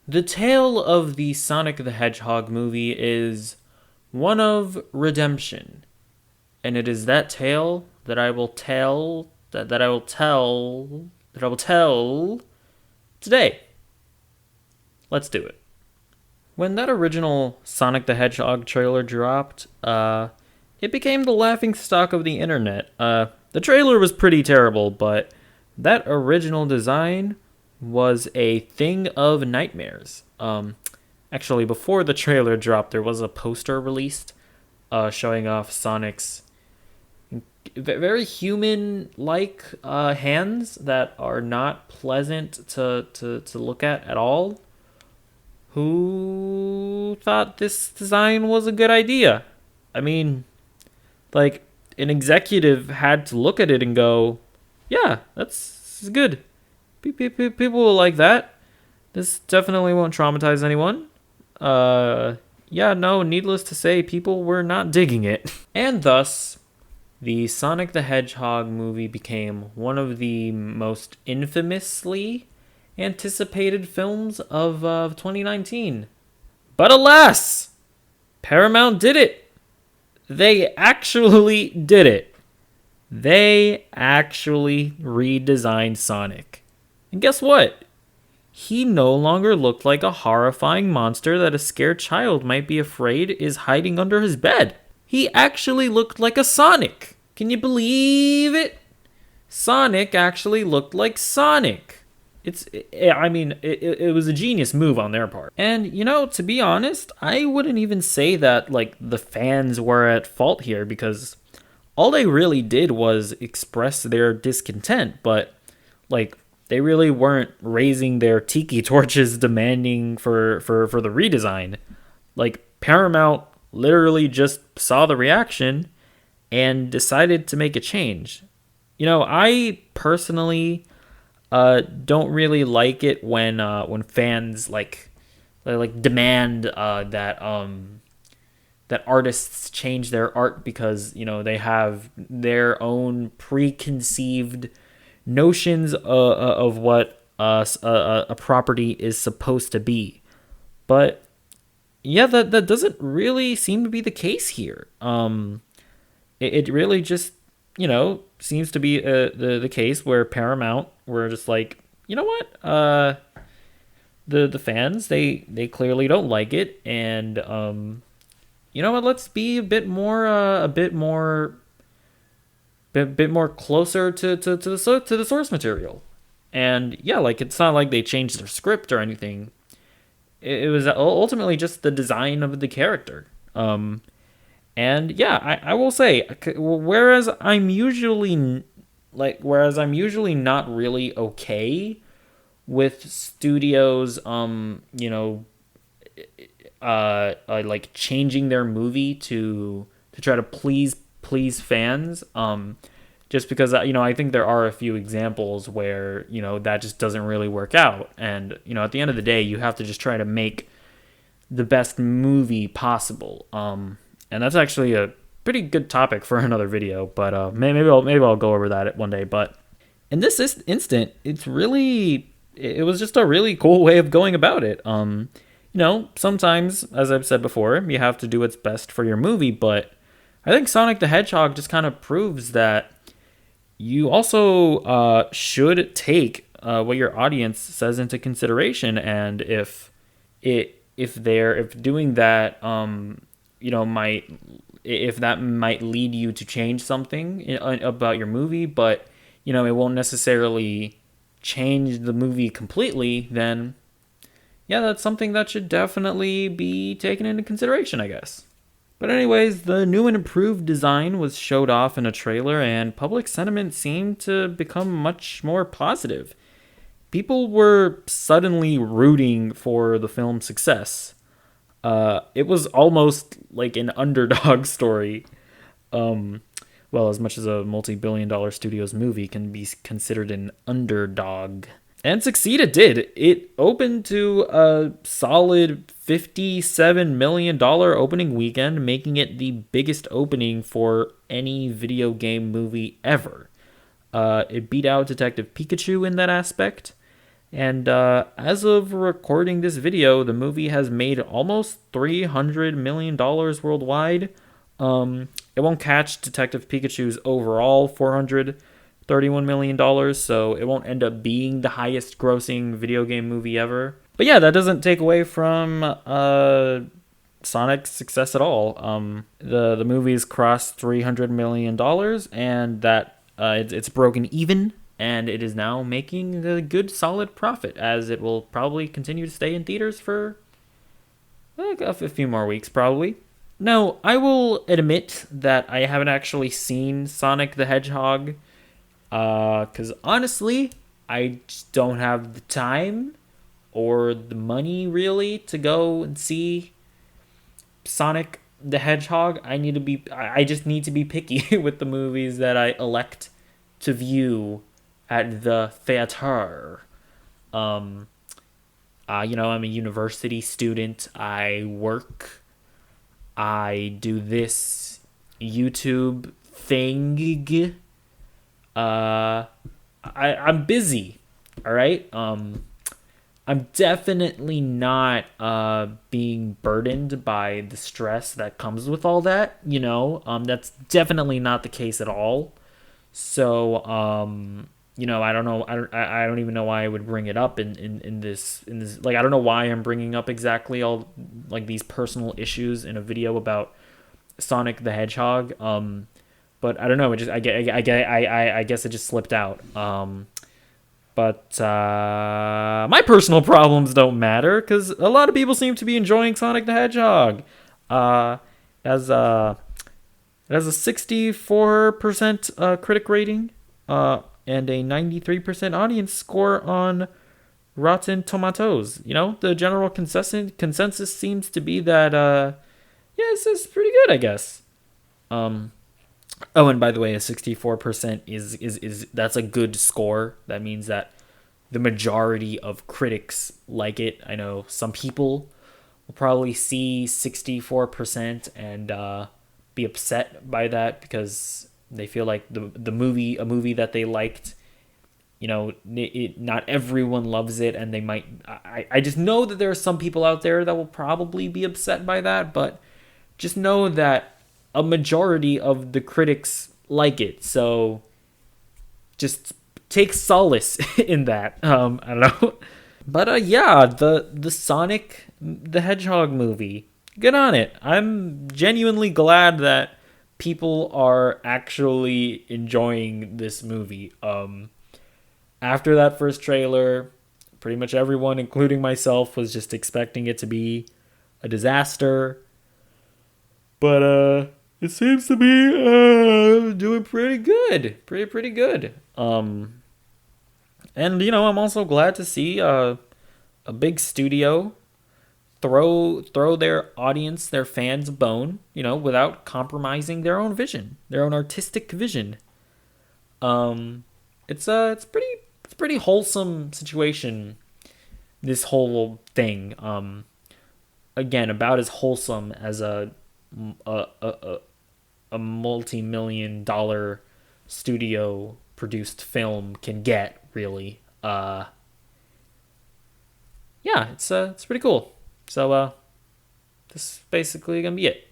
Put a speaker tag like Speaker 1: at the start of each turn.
Speaker 1: The tale of the Sonic the Hedgehog movie is one of redemption, and it is that tale that I will tell that I will tell today. Let's do it. When that original Sonic the Hedgehog trailer dropped, it became the laughing stock of the internet. The trailer was pretty terrible, but that original design was a thing of nightmares. Actually, before the trailer dropped, there was a poster released showing off Sonic's very human-like hands that are not pleasant to look at all. Who thought this design was a good idea? I mean, like, an executive had to look at it and go, yeah, that's good. People will like that. This definitely won't traumatize anyone. Yeah, no, needless to say, people were not digging it. And thus, the Sonic the Hedgehog movie became one of the most infamously anticipated films of 2019. But alas, Paramount did it. They actually did it. They actually redesigned Sonic. And guess what? He no longer looked like a horrifying monster that a scared child might be afraid is hiding under his bed. He actually looked like a Sonic. Can you believe it? Sonic actually looked like Sonic. It was a genius move on their part. And, to be honest, I wouldn't even say that, the fans were at fault here because all they really did was express their discontent, but, they really weren't raising their tiki torches demanding for the redesign. Paramount literally just saw the reaction and decided to make a change. I personally don't really like it when fans demand that artists change their art because they have their own preconceived notions of what a property is supposed to be. But yeah, that doesn't really seem to be the case here. It really just seems to be the case where Paramount were just like, you know what, the fans they clearly don't like it, and you know what, let's be a bit more closer to the source material. And yeah, it's not like they changed their script or anything. It was ultimately just the design of the character. And yeah, I will say, whereas I'm usually not really okay with studios, changing their movie to try to please fans, just because I think there are a few examples where that just doesn't really work out, and at the end of the day, you have to just try to make the best movie possible. And that's actually a pretty good topic for another video, but maybe I'll go over that one day. But in this instant, it was just a really cool way of going about it. Sometimes, as I've said before, you have to do what's best for your movie, but I think Sonic the Hedgehog just kind of proves that you also should take what your audience says into consideration, and if doing that, might if that might lead you to change something about your movie, but it won't necessarily change the movie completely, then yeah, that's something that should definitely be taken into consideration, I guess. But anyways, the new and improved design was showed off in a trailer, and public sentiment seemed to become much more positive. People were suddenly rooting for the film's success. It was almost like an underdog story. Well, as much as a multi-billion-dollar studio's movie can be considered an underdog. And succeed it did. It opened to a solid $57 million opening weekend, making it the biggest opening for any video game movie ever. It beat out Detective Pikachu in that aspect. And as of recording this video, the movie has made almost $300 million worldwide. It won't catch Detective Pikachu's overall $431 million, so it won't end up being the highest grossing video game movie ever. But yeah, that doesn't take away from Sonic's success at all. The movie's crossed $300 million, and that it's broken even, and it is now making a good solid profit, as it will probably continue to stay in theaters for like a few more weeks probably. Now, I will admit that I haven't actually seen Sonic the Hedgehog, because honestly, I just don't have the time or the money really to go and see Sonic the Hedgehog. I just need to be picky with the movies that I elect to view at the theater. Um, I'm a university student. I work. I do this YouTube thing. I'm busy. All right. I'm definitely not being burdened by the stress that comes with all that. That's definitely not the case at all. So I don't know. I don't even know why I would bring it up in this. Like, I don't know why I'm bringing up exactly all like these personal issues in a video about Sonic the Hedgehog. But I don't know. It just I guess it just slipped out. But my personal problems don't matter, because a lot of people seem to be enjoying Sonic the Hedgehog. Uh, as it has a 64% critic rating, and a 93% audience score on Rotten Tomatoes. The general consensus seems to be that yeah, this is pretty good, I guess. Um, Oh, and by the way, a 64% is that's a good score. That means that the majority of critics like it. I know some people will probably see 64% and be upset by that, because they feel like a movie that they liked, not everyone loves it, and they might. I just know that there are some people out there that will probably be upset by that, but just know that a majority of the critics like it. So just take solace in that. I don't know. But yeah, the Sonic the Hedgehog movie. Good on it. I'm genuinely glad that people are actually enjoying this movie. After that first trailer, pretty much everyone, including myself, was just expecting it to be a disaster. But it seems to be doing pretty good, pretty good. And I'm also glad to see a big studio throw their audience, their fans, a bone, without compromising their own vision, their own artistic vision. Um, it's pretty wholesome situation. This whole thing, again, about as wholesome as a a, a multi-million-dollar studio produced film can get, really. Yeah, it's pretty cool. So this is basically gonna be it.